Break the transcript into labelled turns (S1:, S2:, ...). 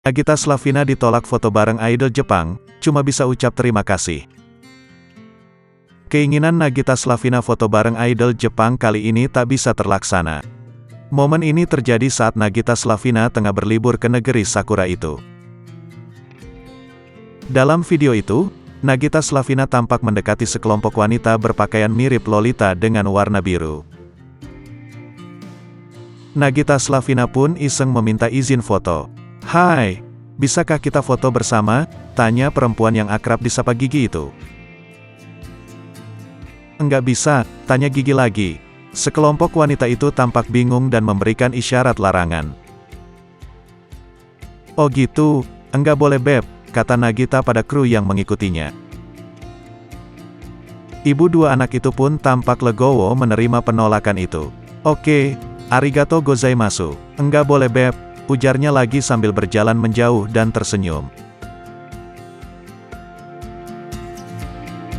S1: Nagita Slavina ditolak foto bareng idol Jepang, cuma bisa ucap terima kasih. Keinginan Nagita Slavina foto bareng idol Jepang kali ini tak bisa terlaksana. Momen ini terjadi saat Nagita Slavina tengah berlibur ke negeri Sakura itu. Dalam video itu, Nagita Slavina tampak mendekati sekelompok wanita berpakaian mirip Lolita dengan warna biru. Nagita Slavina pun iseng meminta izin foto. "Hai, bisakah kita foto bersama?" tanya perempuan yang akrab disapa Gigi itu. "Enggak bisa," tanya Gigi lagi. Sekelompok wanita itu tampak bingung dan memberikan isyarat larangan. "Oh gitu, enggak boleh beb," kata Nagita pada kru yang mengikutinya. Ibu dua anak itu pun tampak legowo menerima penolakan itu. "Oke, arigato gozaimasu, enggak boleh beb," ujarnya lagi sambil berjalan menjauh dan tersenyum.